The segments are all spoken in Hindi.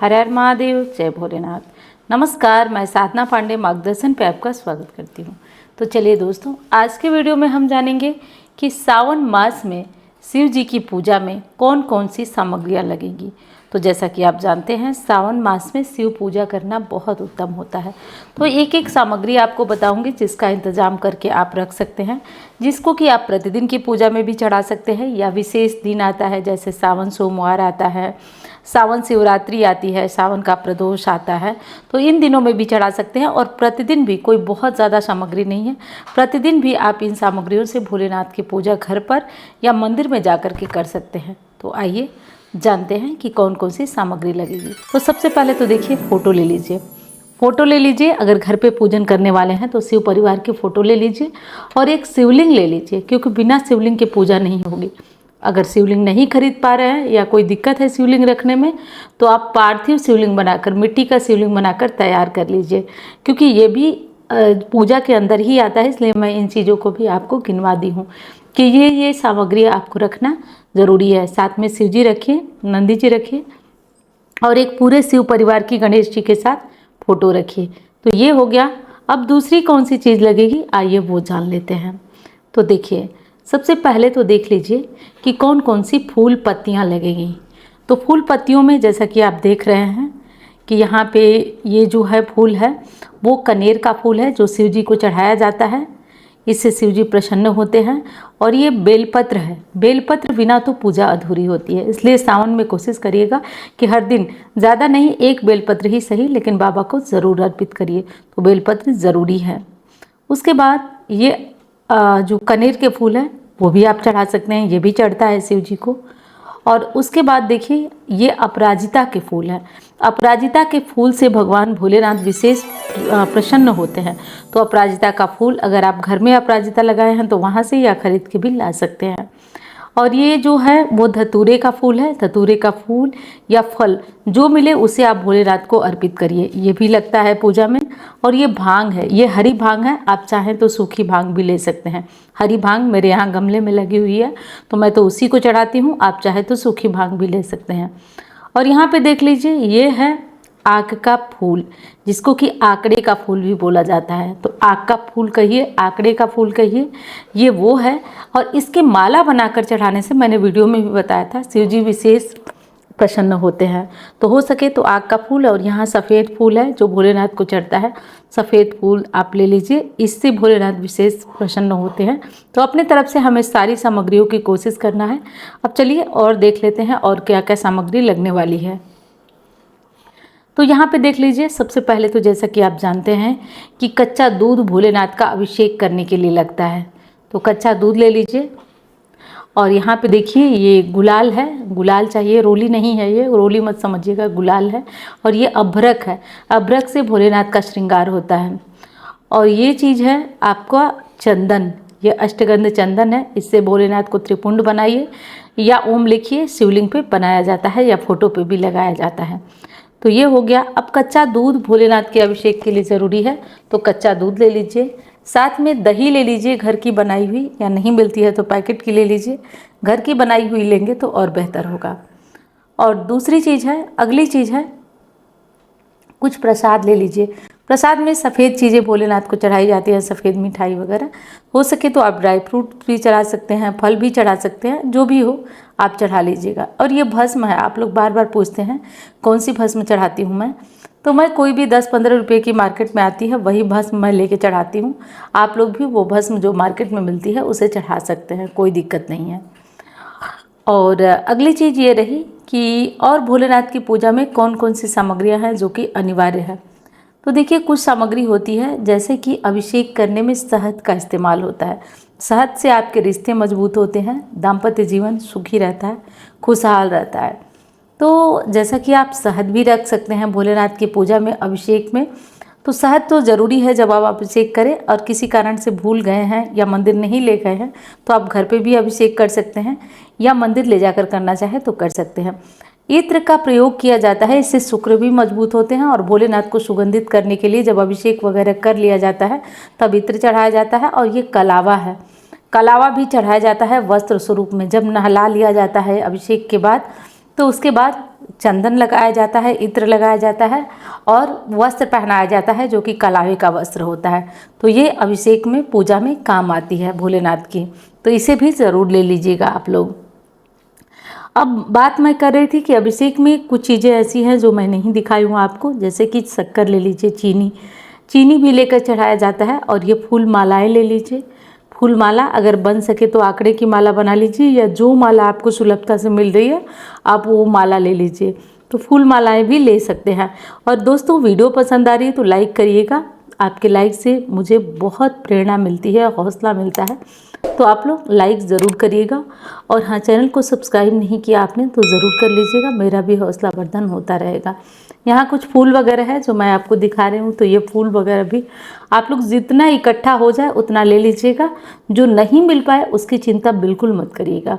हर हर महादेव, जय भोलेनाथ। नमस्कार, मैं साधना पांडे मार्गदर्शन पे आपका स्वागत करती हूँ। तो चलिए दोस्तों, आज के वीडियो में हम जानेंगे कि सावन मास में शिव जी की पूजा में कौन कौन सी सामग्रियाँ लगेंगी। तो जैसा कि आप जानते हैं, सावन मास में शिव पूजा करना बहुत उत्तम होता है। तो एक एक सामग्री आपको बताऊंगी जिसका इंतजाम करके आप रख सकते हैं, जिसको कि आप प्रतिदिन की पूजा में भी चढ़ा सकते हैं, या विशेष दिन आता है जैसे सावन सोमवार आता है, सावन शिवरात्रि आती है, सावन का प्रदोष आता है, तो इन दिनों में भी चढ़ा सकते हैं। और प्रतिदिन भी, कोई बहुत ज़्यादा सामग्री नहीं है, प्रतिदिन भी आप इन सामग्रियों से भोलेनाथ की पूजा घर पर या मंदिर में जा कर के कर सकते हैं। तो आइए जानते हैं कि कौन कौन सी सामग्री लगेगी। तो सबसे पहले तो देखिए, फ़ोटो ले लीजिए। फ़ोटो ले लीजिए, अगर घर पे पूजन करने वाले हैं तो शिव परिवार की फ़ोटो ले लीजिए, और एक शिवलिंग ले लीजिए, क्योंकि बिना शिवलिंग के पूजा नहीं होगी। अगर शिवलिंग नहीं खरीद पा रहे हैं या कोई दिक्कत है शिवलिंग रखने में, तो आप पार्थिव शिवलिंग बनाकर, मिट्टी का शिवलिंग बनाकर तैयार कर लीजिए, क्योंकि ये भी पूजा के अंदर ही आता है। इसलिए मैं इन चीज़ों को भी आपको गिनवा दी हूँ कि ये सामग्री आपको रखना ज़रूरी है। साथ में शिव जी रखिए, नंदी जी रखिए, और एक पूरे शिव परिवार की गणेश जी के साथ फ़ोटो रखिए। तो ये हो गया। अब दूसरी कौन सी चीज़ लगेगी, आइए वो जान लेते हैं। तो देखिए, सबसे पहले तो देख लीजिए कि कौन कौन सी फूल पत्तियाँ लगेंगी। तो फूल पत्तियों में जैसा कि आप देख रहे हैं कि यहाँ पे ये जो है फूल है, वो कनेर का फूल है जो शिव जी को चढ़ाया जाता है। इससे शिव जी प्रसन्न होते हैं। और ये बेलपत्र है, बेलपत्र बिना तो पूजा अधूरी होती है। इसलिए सावन में कोशिश करिएगा कि हर दिन, ज़्यादा नहीं, एक बेलपत्र ही सही, लेकिन बाबा को ज़रूर अर्पित करिए। तो बेलपत्र ज़रूरी है। उसके बाद ये जो कनेर के फूल हैं वो भी आप चढ़ा सकते हैं, ये भी चढ़ता है शिव जी को। और उसके बाद देखिए, ये अपराजिता के फूल हैं। अपराजिता के फूल से भगवान भोलेनाथ विशेष प्रसन्न होते हैं। तो अपराजिता का फूल, अगर आप घर में अपराजिता लगाए हैं तो वहाँ से या खरीद के भी ला सकते हैं। और ये जो है वो धतूरे का फूल है। धतूरे का फूल या फल जो मिले उसे आप भोलेनाथ को अर्पित करिए, ये भी लगता है पूजा में। और ये भांग है, ये हरी भांग है, आप चाहें तो सूखी भांग भी ले सकते हैं। हरी भांग मेरे यहाँ गमले में लगी हुई है, तो मैं तो उसी को चढ़ाती हूँ। आप चाहे तो सूखी भांग भी ले सकते हैं। और यहाँ पे देख लीजिए, ये है आक का फूल, जिसको कि आकड़े का फूल भी बोला जाता है। तो आक का फूल कहिए, आकड़े का फूल कहिए, ये वो है। और इसके माला बनाकर चढ़ाने से, मैंने वीडियो में भी बताया था, शिव जी विशेष प्रसन्न होते हैं। तो हो सके तो आक का फूल, और यहाँ सफ़ेद फूल है जो भोलेनाथ को चढ़ता है, सफ़ेद फूल आप ले लीजिए, इससे भोलेनाथ विशेष प्रसन्न होते हैं। तो अपने तरफ से हमें सारी सामग्रियों की कोशिश करना है। अब चलिए और देख लेते हैं और क्या क्या सामग्री लगने वाली है। तो यहाँ पे देख लीजिए, सबसे पहले तो जैसा कि आप जानते हैं कि कच्चा दूध भोलेनाथ का अभिषेक करने के लिए लगता है। तो कच्चा दूध ले लीजिए। और यहाँ पे देखिए, ये गुलाल है, गुलाल चाहिए, रोली नहीं है, ये रोली मत समझिएगा, गुलाल है। और ये अभ्रक है, अभ्रक से भोलेनाथ का श्रृंगार होता है। और ये चीज़ है आपका चंदन, ये अष्टगंध चंदन है, इससे भोलेनाथ को त्रिपुंड बनाइए, या ओम लिखिए, शिवलिंग पे बनाया जाता है या फोटो पे भी लगाया जाता है। तो ये हो गया। अब कच्चा दूध भोलेनाथ के अभिषेक के लिए ज़रूरी है, तो कच्चा दूध ले लीजिए। साथ में दही ले लीजिए, घर की बनाई हुई, या नहीं मिलती है तो पैकेट की ले लीजिए। घर की बनाई हुई लेंगे तो और बेहतर होगा। और दूसरी चीज़ है, अगली चीज़ है, कुछ प्रसाद ले लीजिए। प्रसाद में सफ़ेद चीज़ें भोलेनाथ को चढ़ाई जाती है, सफ़ेद मिठाई वगैरह। हो सके तो आप ड्राई फ्रूट भी चढ़ा सकते हैं, फल भी चढ़ा सकते हैं, जो भी हो आप चढ़ा लीजिएगा। और ये भस्म है, आप लोग बार बार पूछते हैं कौन सी भस्म चढ़ाती हूँ मैं, तो मैं कोई भी 10-15 रुपये की मार्केट में आती है वही भस्म मैं लेके चढ़ाती हूँ। आप लोग भी वो भस्म जो मार्केट में मिलती है उसे चढ़ा सकते हैं, कोई दिक्कत नहीं है। और अगली चीज़ ये रही कि और भोलेनाथ की पूजा में कौन कौन सी सामग्रियाँ हैं जो कि अनिवार्य है। तो देखिए, कुछ सामग्री होती है, जैसे कि अभिषेक करने में शहद का इस्तेमाल होता है। शहद से आपके रिश्ते मजबूत होते हैं, दाम्पत्य जीवन सुखी रहता है, खुशहाल रहता है। तो जैसा कि आप शहद भी रख सकते हैं भोलेनाथ की पूजा में, अभिषेक में। तो शहद तो ज़रूरी है जब आप अभिषेक करें, और किसी कारण से भूल गए हैं या मंदिर नहीं ले गए हैं तो आप घर पे भी अभिषेक कर सकते हैं, या मंदिर ले जाकर करना चाहे तो कर सकते हैं। इत्र का प्रयोग किया जाता है, इससे शुक्र भी मजबूत होते हैं। और भोलेनाथ को सुगंधित करने के लिए जब अभिषेक वगैरह कर लिया जाता है तब इत्र चढ़ाया जाता है। और ये कलावा है, कलावा भी चढ़ाया जाता है वस्त्र स्वरूप में। जब नहला लिया जाता है अभिषेक के बाद, तो उसके बाद चंदन लगाया जाता है, इत्र लगाया जाता है और वस्त्र पहनाया जाता है जो कि कलावे का वस्त्र होता है। तो ये अभिषेक में पूजा में काम आती है भोलेनाथ की, तो इसे भी ज़रूर ले लीजिएगा आप लोग। अब बात मैं कर रही थी कि अभिषेक में कुछ चीज़ें ऐसी हैं जो मैं नहीं दिखाई हूँ आपको, जैसे कि शक्कर ले लीजिए, चीनी भी लेकर चढ़ाया जाता है। और ये फूल मालाएँ ले लीजिए, फूल माला अगर बन सके तो आंकड़े की माला बना लीजिए, या जो माला आपको सुलभता से मिल रही है आप वो माला ले लीजिए। तो फूल मालाएं भी ले सकते हैं। और दोस्तों वीडियो पसंद आ रही है तो लाइक करिएगा, आपके लाइक से मुझे बहुत प्रेरणा मिलती है, हौसला मिलता है, तो आप लोग लाइक ज़रूर करिएगा। और हाँ, चैनल को सब्सक्राइब नहीं किया आपने तो ज़रूर कर लीजिएगा, मेरा भी हौसला वर्धन होता रहेगा। यहाँ कुछ फूल वगैरह है जो मैं आपको दिखा रही हूँ, तो ये फूल वगैरह भी आप लोग जितना इकट्ठा हो जाए उतना ले लीजिएगा। जो नहीं मिल पाए उसकी चिंता बिल्कुल मत करिएगा,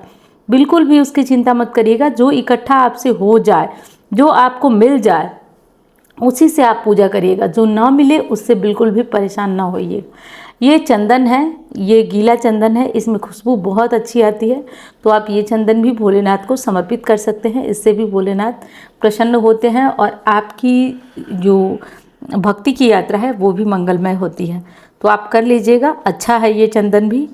बिल्कुल भी उसकी चिंता मत करिएगा। जो इकट्ठा आपसे हो जाए, जो आपको मिल जाए उसी से आप पूजा करिएगा, जो ना मिले उससे बिल्कुल भी परेशान ना होइए। ये चंदन है, ये गीला चंदन है, इसमें खुशबू बहुत अच्छी आती है, तो आप ये चंदन भी भोलेनाथ को समर्पित कर सकते हैं। इससे भी भोलेनाथ प्रसन्न होते हैं और आपकी जो भक्ति की यात्रा है वो भी मंगलमय होती है। तो आप कर लीजिएगा, अच्छा है ये चंदन भी।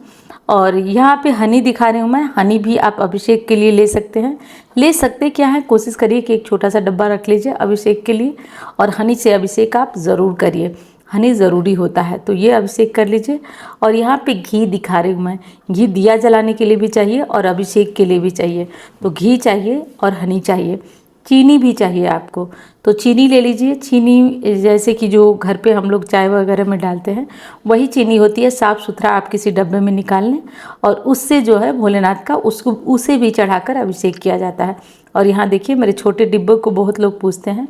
और यहाँ पे हनी दिखा रही हूँ मैं, हनी भी आप अभिषेक के लिए ले सकते हैं। ले सकते क्या है, कोशिश करिए कि एक छोटा सा डब्बा रख लीजिए अभिषेक के लिए, और हनी से अभिषेक आप ज़रूर करिए, हनी ज़रूरी होता है, तो ये अभिषेक कर लीजिए। और यहाँ पे घी दिखा रही हूँ मैं, घी दिया जलाने के लिए भी चाहिए और अभिषेक के लिए भी चाहिए, तो घी चाहिए और हनी चाहिए। चीनी भी चाहिए आपको, तो चीनी ले लीजिए। चीनी जैसे कि जो घर पे हम लोग चाय वगैरह में डालते हैं वही चीनी होती है, साफ़ सुथरा आप किसी डब्बे में निकाल लें और उससे जो है भोलेनाथ का उसे भी चढ़ाकर अभिषेक किया जाता है। और यहाँ देखिए मेरे छोटे डिब्बे को बहुत लोग पूछते हैं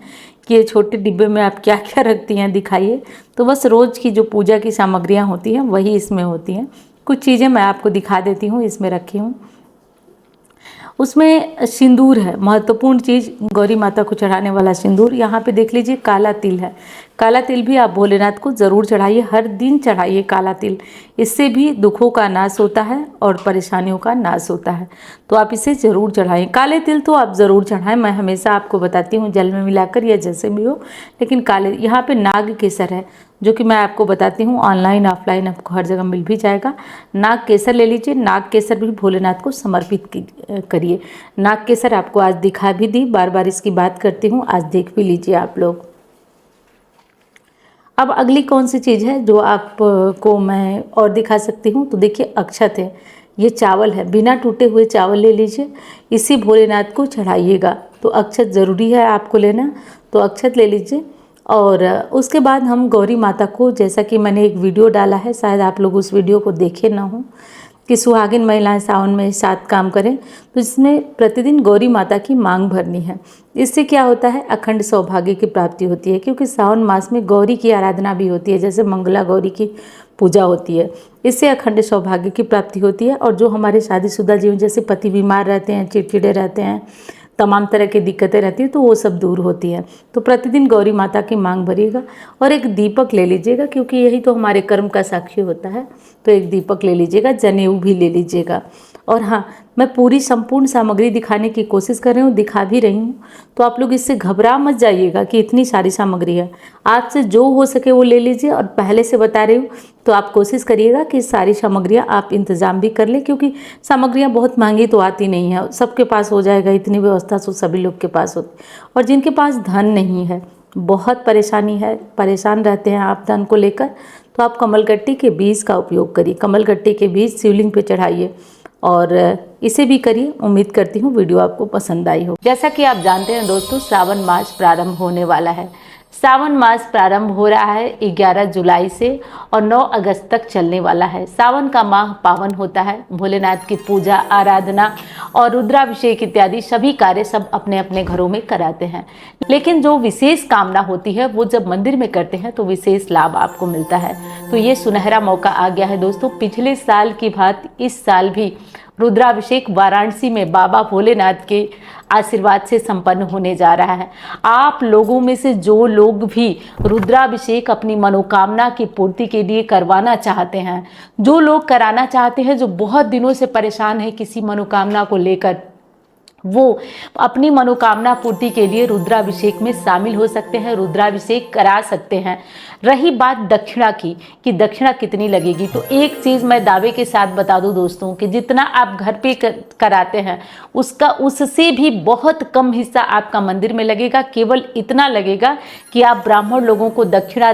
कि ये छोटे डिब्बे में आप क्या क्या रखती हैं, दिखाइए। तो बस रोज़ की जो पूजा की सामग्रियाँ होती हैं वही इसमें होती हैं। कुछ चीज़ें मैं आपको दिखा देती हूँ, इसमें रखी हूँ। उसमें सिंदूर है, महत्वपूर्ण चीज़ गौरी माता को चढ़ाने वाला सिंदूर। यहाँ पे देख लीजिए काला तिल है, काला तिल भी आप भोलेनाथ को ज़रूर चढ़ाइए, हर दिन चढ़ाइए काला तिल। इससे भी दुखों का नाश होता है और परेशानियों का नाश होता है, तो आप इसे ज़रूर चढ़ाएं। काले तिल तो आप ज़रूर चढ़ाएं, मैं हमेशा आपको बताती हूँ जल में मिलाकर या जैसे भी हो, लेकिन काले। यहाँ पे नाग केसर है जो कि मैं आपको बताती हूँ, ऑनलाइन ऑफलाइन आपको हर जगह मिल भी जाएगा। नाग केसर ले लीजिए, नाग केसर भी भोलेनाथ को समर्पित करिए। नाग केसर आपको आज दिखा भी दी, बार बार इसकी बात करती हूँ, आज देख भी लीजिए आप लोग। अब अगली कौन सी चीज़ है जो आपको मैं और दिखा सकती हूँ, तो देखिए अक्षत है, ये चावल है, बिना टूटे हुए चावल ले लीजिए, इसी भोलेनाथ को चढ़ाइएगा। तो अक्षत ज़रूरी है आपको लेना, तो अक्षत ले लीजिए। और उसके बाद हम गौरी माता को, जैसा कि मैंने एक वीडियो डाला है, शायद आप लोग उस वीडियो को देखे ना हो, कि सुहागिन महिलाएं सावन में 7 काम करें, तो इसमें प्रतिदिन गौरी माता की मांग भरनी है। इससे क्या होता है, अखंड सौभाग्य की प्राप्ति होती है, क्योंकि सावन मास में गौरी की आराधना भी होती है, जैसे मंगला गौरी की पूजा होती है। इससे अखंड सौभाग्य की प्राप्ति होती है। और जो हमारे शादीशुदा जीवन, जैसे पति बीमार रहते हैं, चिड़चिड़े रहते हैं, तमाम तरह की दिक्कतें रहती हैं, तो वो सब दूर होती है। तो प्रतिदिन गौरी माता की मांग भरिएगा और एक दीपक ले लीजिएगा, क्योंकि यही तो हमारे कर्म का साक्षी होता है। तो एक दीपक ले लीजिएगा, जनेऊ भी ले लीजिएगा। और हाँ, मैं पूरी संपूर्ण सामग्री दिखाने की कोशिश कर रही हूँ, दिखा भी रही हूँ, तो आप लोग इससे घबरा मत जाइएगा कि इतनी सारी सामग्री है। आपसे जो हो सके वो ले लीजिए। और पहले से बता रही हूँ, तो आप कोशिश करिएगा कि सारी सामग्रियाँ आप इंतज़ाम भी कर लें, क्योंकि सामग्रियाँ बहुत महंगी तो आती नहीं है, सबके पास हो जाएगा, इतनी व्यवस्था तो सभी लोग के पास होती। और जिनके पास धन नहीं है, बहुत परेशानी है, परेशान रहते हैं आप धन को लेकर, तो आप कमलगट्टी के बीज का उपयोग करिए। कमलगट्टी के बीज शिवलिंग पे चढ़ाइए और इसे भी करिए। उम्मीद करती हूँ वीडियो आपको पसंद आई हो। जैसा कि आप जानते हैं दोस्तों, श्रावण मास प्रारंभ होने वाला है। सावन मास प्रारंभ हो रहा है 11 जुलाई से और 9 अगस्त तक चलने वाला है। सावन का माह पावन होता है। भोलेनाथ की पूजा, आराधना और रुद्राभिषेक इत्यादि सभी कार्य सब अपने अपने घरों में कराते हैं, लेकिन जो विशेष कामना होती है वो जब मंदिर में करते हैं तो विशेष लाभ आपको मिलता है। तो ये सुनहरा मौका आ गया है दोस्तों। पिछले साल की भांति इस साल भी रुद्राभिषेक वाराणसी में बाबा भोलेनाथ के आशीर्वाद से संपन्न होने जा रहा है। आप लोगों में से जो लोग भी रुद्राभिषेक अपनी मनोकामना की पूर्ति के लिए करवाना चाहते हैं, जो लोग कराना चाहते हैं, जो बहुत दिनों से परेशान है किसी मनोकामना को लेकर, वो अपनी मनोकामना पूर्ति के लिए रुद्राभिषेक में शामिल हो सकते हैं, रुद्राभिषेक करा सकते हैं। रही बात दक्षिणा की कि दक्षिणा कितनी लगेगी, तो एक चीज़ मैं दावे के साथ बता दूं दोस्तों कि जितना आप घर पे कराते हैं उससे भी बहुत कम हिस्सा आपका मंदिर में लगेगा। केवल इतना लगेगा कि आप ब्राह्मण लोगों को दक्षिणा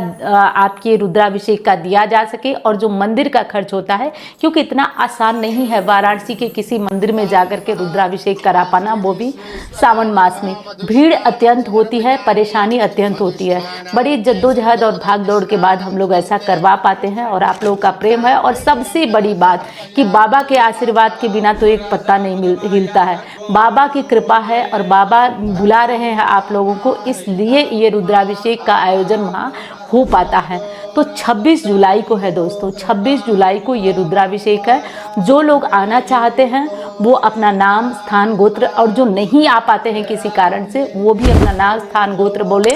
आपके रुद्राभिषेक का दिया जा सके, और जो मंदिर का खर्च होता है, क्योंकि इतना आसान नहीं है वाराणसी के किसी मंदिर में जाकर के रुद्राभिषेक करा पाना, वो भी सावन मास में। भीड़ अत्यंत होती है, परेशानी अत्यंत होती है, बड़ी जद्दोजहद और भाग दौड़ के बाद हम लोग ऐसा करवा पाते हैं, और आप लोगों का प्रेम है। और सबसे बड़ी बात कि बाबा के आशीर्वाद के बिना तो एक पत्ता नहीं हिलता है, बाबा की कृपा है और बाबा बुला रहे हैं आप लोगों को, इसलिए ये रुद्राभिषेक का आयोजन वहाँ हो पाता है। तो 26 जुलाई को है दोस्तों, 26 जुलाई को ये रुद्राभिषेक है। जो लोग आना चाहते हैं वो अपना नाम, स्थान, गोत्र, और जो नहीं आ पाते हैं किसी कारण से, वो भी अपना नाम, स्थान, गोत्र बोले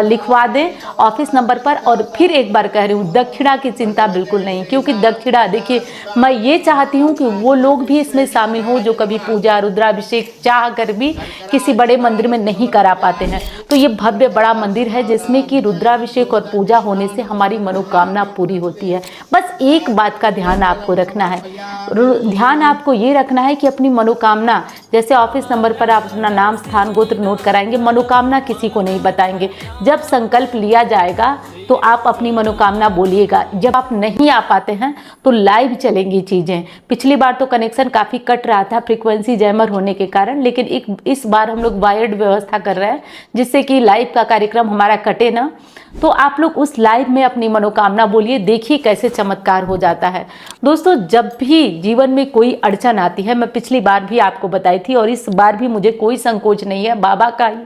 लिखवा दें ऑफिस नंबर पर। और फिर एक बार कह रही हूँ, दक्षिणा की चिंता बिल्कुल नहीं, क्योंकि दक्षिणा देखिए, मैं ये चाहती हूँ कि वो लोग भी इसमें शामिल हो जो कभी पूजा रुद्राभिषेक चाह कर भी किसी बड़े मंदिर में नहीं करा पाते हैं। तो ये भव्य बड़ा मंदिर है जिसमें कि रुद्राभिषेक और पूजा होने से हमारी मनोकामना पूरी होती है। बस एक बात का ध्यान आपको रखना है, ध्यान आपको ये रखना है कि अपनी मनोकामना, जैसे ऑफिस नंबर पर आप अपना नाम, स्थान, गोत्र नोट कराएंगे, मनोकामना किसी को नहीं बताएंगे। जब संकल्प लिया जाएगा तो आप अपनी मनोकामना बोलिएगा। जब आप नहीं आ पाते हैं तो लाइव चलेंगी चीज़ें। पिछली बार तो कनेक्शन काफ़ी कट रहा था फ्रीक्वेंसी जैमर होने के कारण, लेकिन इस बार हम लोग वायर्ड व्यवस्था कर रहे हैं जिससे कि लाइव का कार्यक्रम हमारा कटे ना। तो आप लोग उस लाइव में अपनी मनोकामना बोलिए, देखिए कैसे चमत्कार हो जाता है। दोस्तों, जब भी जीवन में कोई अड़चन आती है, मैं पिछली बार भी आपको बताई थी और इस बार भी मुझे कोई संकोच नहीं है, बाबा का ही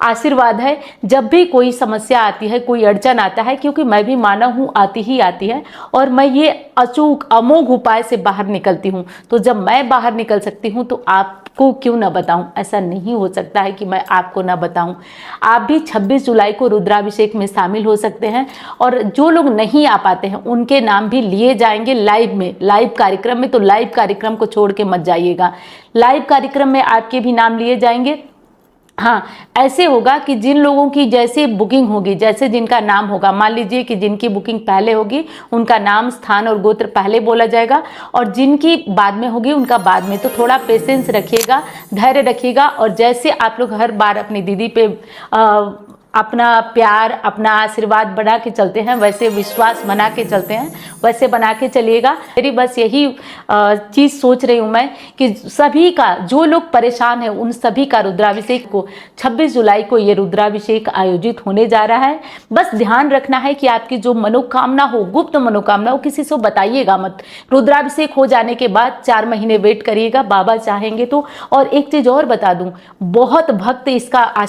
आशीर्वाद है। जब भी कोई समस्या आती है, कोई अड़चन आता है, क्योंकि मैं भी मानव हूँ, आती ही आती है, और मैं ये अचूक अमोघ उपाय से बाहर निकलती हूँ। तो जब मैं बाहर निकल सकती हूँ तो आपको क्यों ना बताऊं? ऐसा नहीं हो सकता है कि मैं आपको ना बताऊं। आप भी 26 जुलाई को रुद्राभिषेक में शामिल हो सकते हैं, और जो लोग नहीं आ पाते हैं उनके नाम भी लिए जाएंगे लाइव में, लाइव कार्यक्रम में। तो लाइव कार्यक्रम को छोड़ के मत जाइएगा, लाइव कार्यक्रम में आपके भी नाम लिए जाएंगे। हाँ, ऐसे होगा कि जिन लोगों की जैसे बुकिंग होगी, जैसे जिनका नाम होगा, मान लीजिए कि जिनकी बुकिंग पहले होगी उनका नाम, स्थान और गोत्र पहले बोला जाएगा, और जिनकी बाद में होगी उनका बाद में। तो थोड़ा पेशेंस रखिएगा, धैर्य रखिएगा, और जैसे आप लोग हर बार अपनी दीदी पे अपना प्यार, अपना आशीर्वाद बना के चलते हैं, वैसे विश्वास बना के चलते हैं, वैसे बना के चलिएगा। मेरी बस यही चीज़ सोच रही हूँ मैं कि सभी का, जो लोग परेशान हैं उन सभी का रुद्राभिषेक को 26 जुलाई को ये रुद्राभिषेक आयोजित होने जा रहा है। बस ध्यान रखना है कि आपकी जो मनोकामना हो, गुप्त मनोकामना हो, किसी से बताइएगा मत। रुद्राभिषेक हो जाने के बाद 4 महीने वेट करिएगा, बाबा चाहेंगे तो। और एक चीज़ और बता दूँ, बहुत भक्त इसका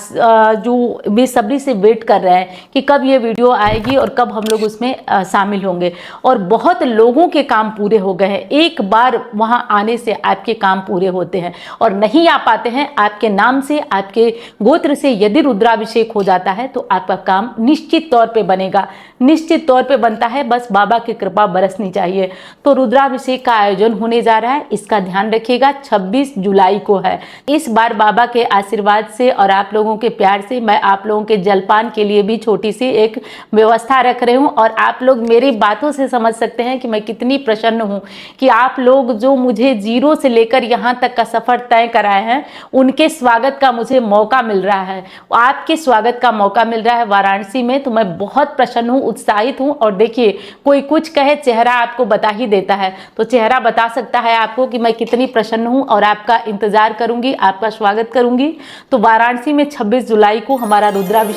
जो बेसब्री से वेट कर रहे हैं कि कब ये वीडियो आएगी और कब हम लोग उसमें शामिल होंगे, और बहुत लोगों के काम पूरे हो गए हैं। एक बार वहां आने से आपके काम पूरे होते हैं, और नहीं आ पाते हैं, आपके नाम से, आपके गोत्र से यदि रुद्राभिषेक हो जाता है तो आपका काम निश्चित तौर पे बनेगा, निश्चित तौर पे बनता है। बस बाबा की कृपा बरसनी चाहिए। तो रुद्राभिषेक का आयोजन होने जा रहा है, इसका ध्यान रखिएगा, 26 जुलाई को है। इस बार बाबा के आशीर्वाद से और आप लोगों के प्यार से मैं आप लोगों के जलपान के लिए भी छोटी सी एक व्यवस्था रख रही हूँ, और आप लोग मेरी बातों से समझ सकते हैं कि मैं कितनी प्रसन्न हूँ कि आप लोग जो मुझे 0 से लेकर यहाँ तक का सफर तय कराए हैं, उनके स्वागत का मुझे मौका मिल रहा है, आपके स्वागत का मौका मिल रहा है वाराणसी में। तो मैं बहुत प्रसन्न हूँ, उत्साहित हूँ। और देखिए, कोई कुछ कहे, चेहरा आपको बता ही देता है, तो चेहरा बता सकता है आपको कि मैं कितनी प्रसन्न हूँ, और आपका इंतजार करूंगी, आपका स्वागत करूंगी। तो वाराणसी में 26 जुलाई को हमारा रुद्राभिषेक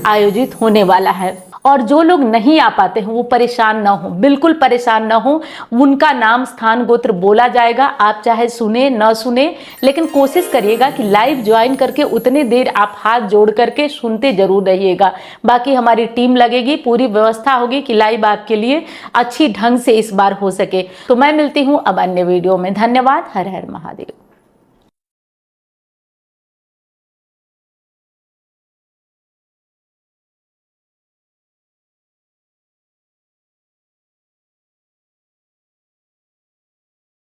आयोजित होने वाला है। और जो लोग नहीं आ पाते हैं वो परेशान ना हो, बिल्कुल परेशान ना हो। उनका नाम, स्थान, गोत्र बोला जाएगा। आप चाहे सुने न सुने, लेकिन कोशिश करिएगा कि लाइव ज्वाइन करके उतने देर आप हाथ जोड़ करके सुनते जरूर रहिएगा। बाकी हमारी टीम लगेगी, पूरी व्यवस्था होगी कि लाइव आपके लिए अच्छी ढंग से इस बार हो सके। तो मैं मिलती हूँ अब अन्य वीडियो में। धन्यवाद। हर हर महादेव।